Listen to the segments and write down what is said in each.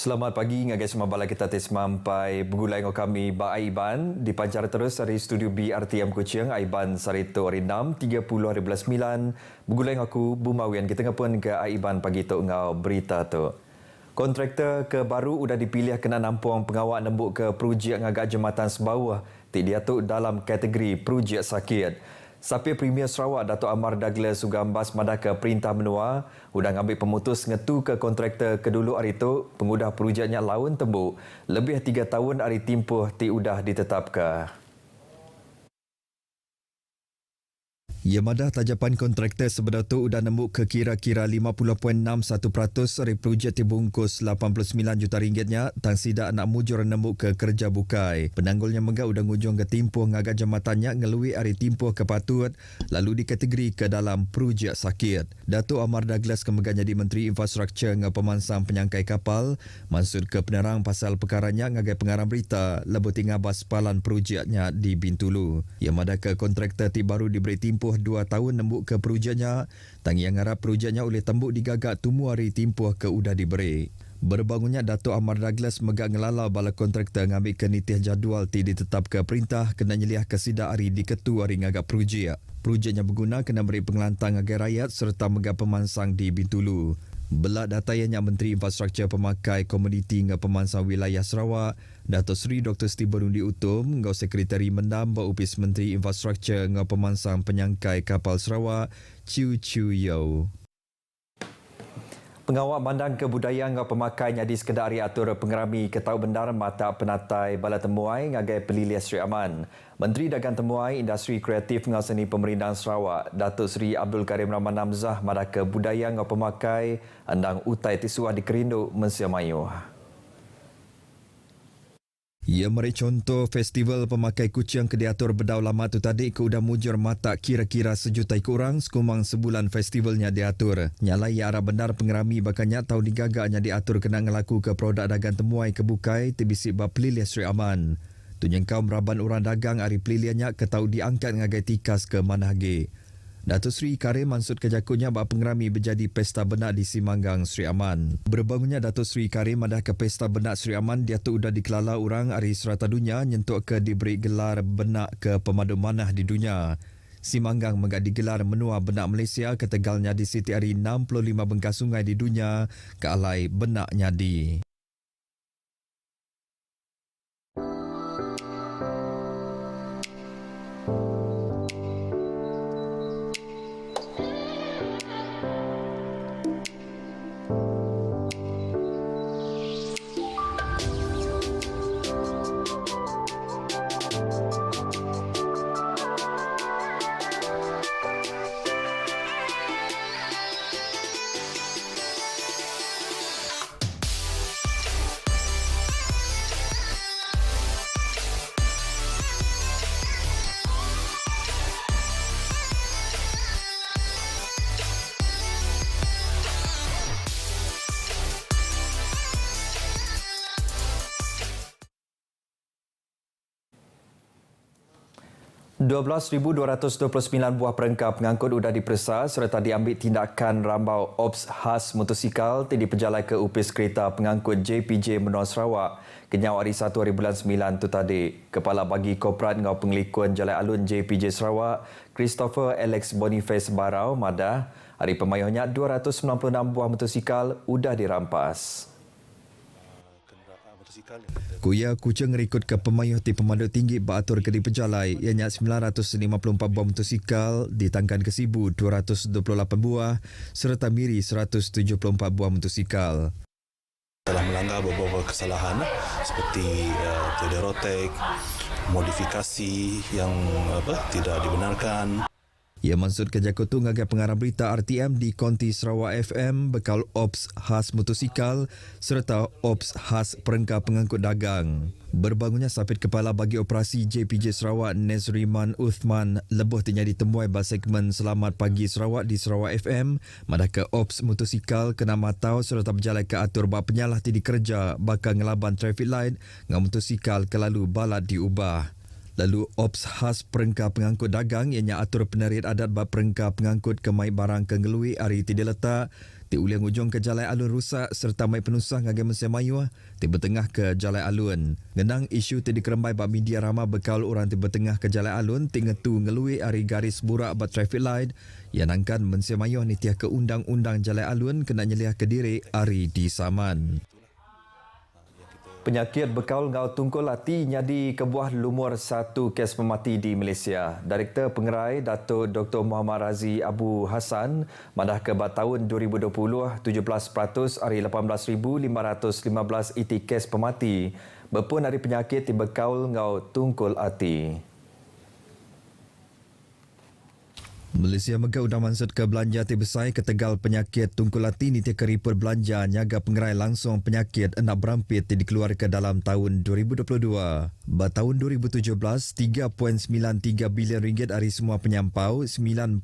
Selamat pagi ngagai semua bala kita sampai begulai dengan kami Ba Aiban dipancar terus dari studio BRTM Kuching Aiban Sarito hari 6 30 hari 9 begulai dengan aku Bumawian kita ngapun ke Aiban pagi tu ngau berita tu. Kontraktor ke baru udah dipilih kena nampung pengawal nembuk ke projek ngagak jembatan sebawah dia tu dalam kategori projek sakit. Sapir Premier Sarawak Dato' Amar Douglas Sugambas madaka perintah menua udah ngambil pemutus ngetu ke kontraktor kedulu hari itu pengudah projeknya laun tembuk lebih 3 tahun hari timpuh ti udah ditetapkan. Ia madah tajapan kontraktor sebenar tu udah nembuk ke kira-kira 50.61% dari projek dibungkus 89 juta ringgitnya tang sida nak mujur nembuk ke kerja bukai. Penanggulnya menggak udah ngujung ke timpuh ngagak jembatannya ngelui hari timpuh ke patut lalu dikategori ke dalam projek sakit. Dato' Amar Douglas kemegang jadi Menteri Infrastruktur ngah pemansang penyangkai kapal maksud ke penerang pasal perkaranya ngagai pengarang berita lebih tingabas palan projeknya di Bintulu. Ia madah ke kontraktor ti baru diberi timpuh 2 tahun nembuk ke projeknya tang yang harap projeknya oleh tembuk digagak tumu hari timpuh ke udah diberi. Berbangunnya Dato' Amar Douglas megak ngelalau bala kontraktor ngambil ke nitih jadual ti ditetap ke perintah kena nyeliah ke sida hari di ketu hari ngagak projek. Projeknya berguna kena beri pengelantang agar rakyat serta megak pemansang di Bintulu. Belak datayanya Menteri Infrastruktur Pemakai Komoditi ngah Pemansang Wilayah Sarawak, Dato' Seri Dr. Stephen Undi Utum, ngau Sekretari Mendam Ofis Menteri Infrastruktur ngah Pemansang Penyangkai Kapal Sarawak, Chiu Chiu Yau. Pengawal Bandang Kebudayaan ngau pemakainya di sekedari atur pengerami ketau bendar mata penatai bala temuai ngagai pelilias Sri Aman. Menteri Dagang Temuai Industri Kreatif ngau Seni Pemerintahan Sarawak, Datuk Seri Abdul Karim Rahman Namzah madaka budaya ngau pemakai andang utai tisuah di Kerindu Mensia Mayu. Ia meri contoh festival pemakai kucing ke diatur berdau lama tu tadi ke udah mujur mata kira-kira sejuta kurang sekumang sebulan festivalnya diatur. Nyala ia arah benar pengerami bakanya tahu digagaknya diatur kena ngelaku ke produk dagang temuai kebukai tibisi bab pelilias Sri Aman. Tunyengkau meraban orang dagang hari peliliannya ke tahu diangkat ngagai tikas ke manahge. Datuk Seri Karim mansud kejakunya bak pengerami berjadi pesta benak di Simanggang Sri Aman. Berbangunnya Datuk Seri Karim adah ke pesta benak Sri Aman dia tu udah dikelala orang hari serata dunia nyentuk ke diberi gelar benak ke pemadu manah di dunia. Simanggang menggak digelar menua benak Malaysia ke tegalnya di siti hari 65 bengkas sungai di dunia ke alai benak nyadi. $12,229 buah perengkap pengangkut sudah diperiksa serta diambil tindakan rambau Ops khas motosikal di perjalanan ke upis kereta pengangkut JPJ Menua Sarawak kenyau hari 1 hari bulan 9 tu tadi. Kepala bagi Korporat ngau pengelikuan Jalan Alun JPJ Sarawak, Christopher Alex Boniface Barau madah hari pemayuhnya 296 buah motosikal sudah dirampas. Kuya kucing rikut ke pemayuh di pemandu tinggi beratur ke di pejalai ianya 954 buah motosikal ditangkan ke Sibu 228 buah serta Miri 174 buah motosikal. Telah melanggar beberapa kesalahan seperti tiada rotek, modifikasi yang tidak dibenarkan. Ia maksud kejakutu ngagai pengarang berita RTM di Konti Sarawak FM bekal Ops khas motosikal serta Ops khas perengkap pengangkut dagang. Berbangunnya sapit kepala bagi operasi JPJ Sarawak Nezriman Uthman lebuh tinya ditemuai bas segmen Selamat Pagi Sarawak di Sarawak FM madaka Ops motosikal kena matau serta berjalan ke atur bak penyalah ti dikerja bakal ngelaban traffic light ngam motosikal kelalu balat diubah. Lalu Ops khas perengkap pengangkut dagang ianya atur penerit adat bab perengkap pengangkut kemai barang kengelui hari tidak letak Ti uliang ujung ke jalai alun rusak serta mai penusah ngagai Mesin Mayuh ti bertengah ke jalai alun. Ngenang isu ti dikerembai bak media ramah bekal orang ti bertengah ke jalai alun ti ngetu ngelui ari garis burak bat traffic light yang angkan Mesin Mayuh ni tiah ke undang-undang jalai alun kena nyeliah ke diri ari di saman. Penyakit bekal ngau tungkul hati nyadi kebuah lumur satu kes pemati di Malaysia. Direktur Pengerai Datuk Dr. Muhammad Razi Abu Hassan madah ke tahun 2020 17% ari 18,515 iti kes pemati berpun dari penyakit di bekal ngau tungkul hati. Malaysia mega undang mansut ke belanja ti besai ke tegal penyakit tungkul hati ni ti keriput belanja nyaga pengerai langsung penyakit enak berampit ti dikeluarkan dalam tahun 2022. Ba tahun 2017 3.93 bilion ringgit ari semua penyampau 9.65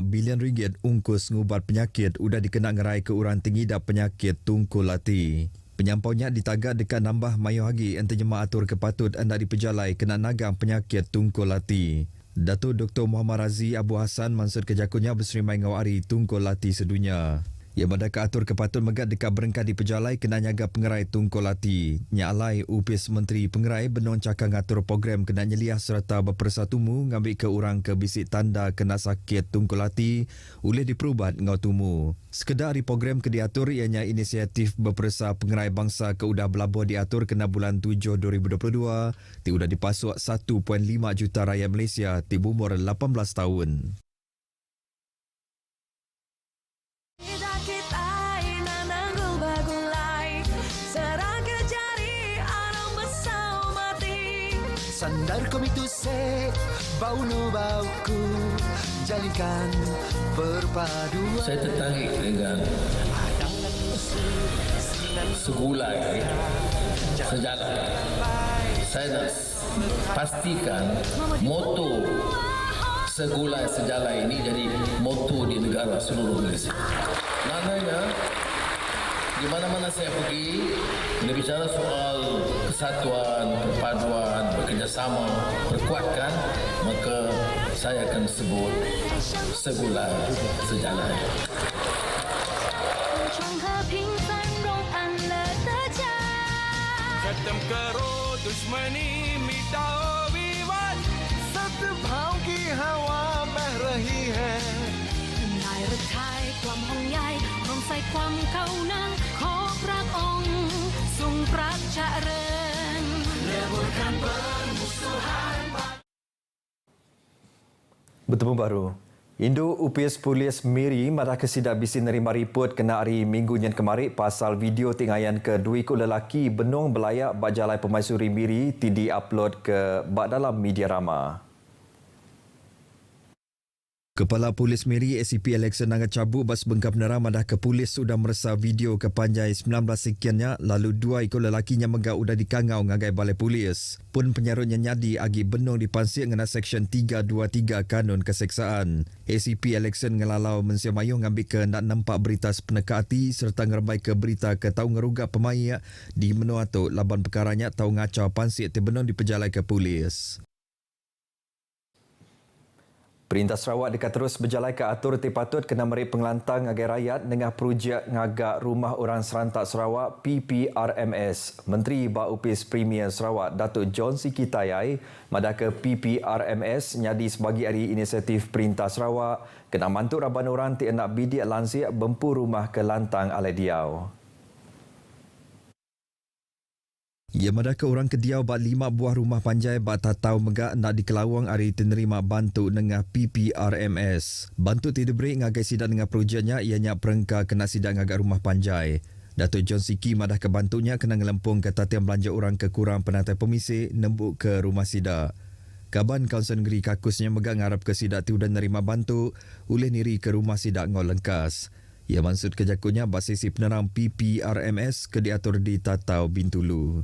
bilion ringgit ungkus ngubat penyakit udah dikena ngerai ke orang tengidap penyakit tungkul hati. Penyampaunya ditagak dekat nambah mayu hagi ente jemaah atur kepatut anda dipejalai kena nagang penyakit tungkul hati. Datuk Dr. Muhammad Razi Abu Hassan mansud kejakunya berserimai ngau ari tungkul hati sedunia. Ia mendakat atur kepatut megat dekat berengkat di pejalai kena nyaga pengerai tungkul hati. Nyalai upis Menteri Pengerai benong cakang ngatur program kena nyeliah serta berpersatumu ngambil ke orang ke bisik tanda kena sakit tungkul hati boleh diperubat ngau tumu. Sekedar hari program ke diatur ianya inisiatif berpersa pengerai bangsa ke udah berlabuh diatur kena bulan 7 2022 ti udah dipasuk 1.5 juta rakyat Malaysia ti umur 18 tahun. Sandar komitu se bau no bauku jalinkan perpaduan. Saya tertarik dengan segulai sejarah. Saya nak pastikan moto segulai sejarah ini jadi moto di negara seluruh Malaysia. Maknanya di mana-mana saya pergi, bila bicara soal kesatuan, perpaduan, bekerjasama, perkuatkan, maka saya akan sebut segulai sejarah. खत्म करो दुश्मनी मिटाओ विवाद सद्भाव की हवा बह रही है นายรักไทยความห่วงใยรวมใส่ความเข้านังขอพระองค์ทรงพระเจริญ Bertemu baru. Indo UPS Polis Miri madah kesidak bisi nerima ripot kena hari Minggu yang kemarin pasal video tinggayan ke dua ikut lelaki benong belayak bajalai pemaisuri Miri ti upload ke bak dalam media ramah. Kepala Polis Miri ACP Election Nangat cabut bas bengkap penerang madah ke polis sudah merasa video ke panjai 19 sekiannya lalu dua ikut lelakinya megak udah dikangau ngagai balai polis. Pun penyarutnya nyadi agi benong dipansik ngena Seksyen 323 Kanun Keseksaan. ACP Election ngelalau Mesin Mayuh ngambil ke nak nampak berita sepeneka hati serta ngerembai ke berita ke tau ngerugak pemain di Menuatuk laban perkaranya tau ngacau pansik ti benong dipejalai ke polis. Perintah Sarawak dekat terus berjalai ke atur patut kena meri pengelantang ngagai rakyat dengan projek ngagak Rumah Orang Serentak Sarawak PPRMS. Menteri Bak Upis Premier Sarawak Datuk John Siki Tayai madah ke PPRMS nyadi sebagai hari inisiatif Perintah Sarawak kena mantuk raban orang ti enak bidik lansik bempu rumah ke lantang alai diau. Ia madah ke orang Kediau bak 5 buah rumah panjai bak tatau megak nak dikelawang hari menerima bantu dengan PPRMS. Bantu tidak beri ngagai sidak dengan projeknya ianya perengka kena sidak ngagak rumah panjai. Datuk John Siki madah ke bantunya kena ngelempung ke tatian belanja orang kekurang penatai pemisik nembuk ke rumah sidak. Kaban Kaunsil Negeri Kakusnya megak ngarap ke sidak ti udah nerima bantu ulih niri ke rumah sidak ngol lengkas. Ia maksud kejakunya basisi penerang PPRMS ke diatur di Tatau Bintulu.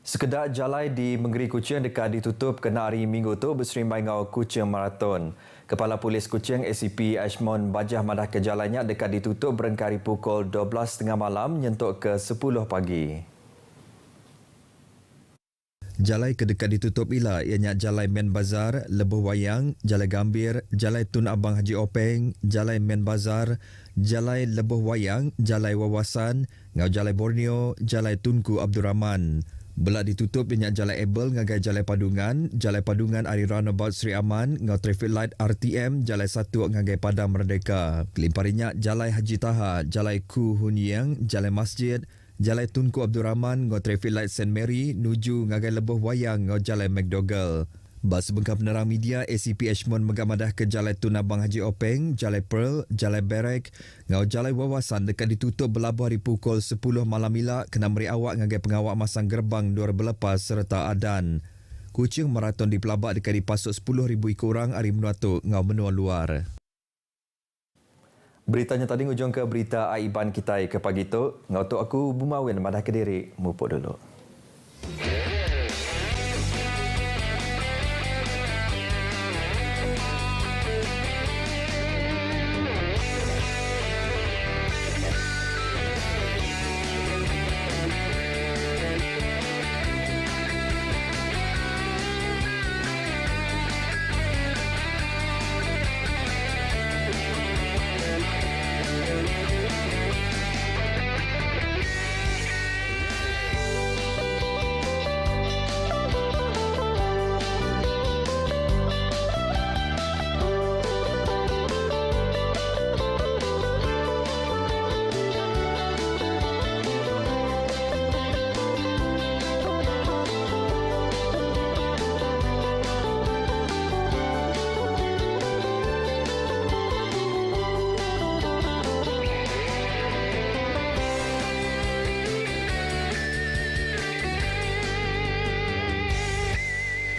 Sekedar jalai di Menggeri Kuching dekat ditutup kena hari Minggu tu berserimbai ngau Kuching Marathon. Kepala Polis Kuching ACP Ashmon Bajah madah ke jalannya dekat ditutup berengkari pukul 12.30 malam nyentuk ke 10 pagi. Jalai kedekat ditutup ila ianya Jalai Men Bazar, Lebuh Wayang, Jalai Gambir, Jalai Tun Abang Haji Openg, Jalai Men Bazar, Jalai Lebuh Wayang, Jalai Wawasan, ngau Jalai Borneo, Jalai Tunku Abdul Rahman. Belak ditutup ianya Jalai Ebel ngagai Jalai Padungan Ari Roundabout Sri Aman, ngau Traffic Light RTM, Jalai 1 ngagai Padang Merdeka. Kelimparinya Jalai Haji Taha, Jalai Ku Hun Yang, Jalai Masjid, Jalai Tunku Abdul Rahman ngau Traffic Light St. Mary nuju ngagai Lebuh Wayang ngau Jalai McDougall. Bas bengkap penerang media ACP Ashmond megamadah ke Jalai Tun Abang Haji Openg, Jalai Pearl, Jalai Berek ngau Jalai Wawasan dekat ditutup berlabuh hari pukul 10 malam ila kena meri awak ngagai pengawak masang gerbang dua berlepas serta adan. Kucing maraton di pelabak dekat dipasuk 10,000 ekor orang hari menuatuk ngau menua luar. Beritanya tadi ujung ke berita Aiban kita ke pagi tu. Ngau tu aku Bumawin madah Kediri. Mupuk dulu.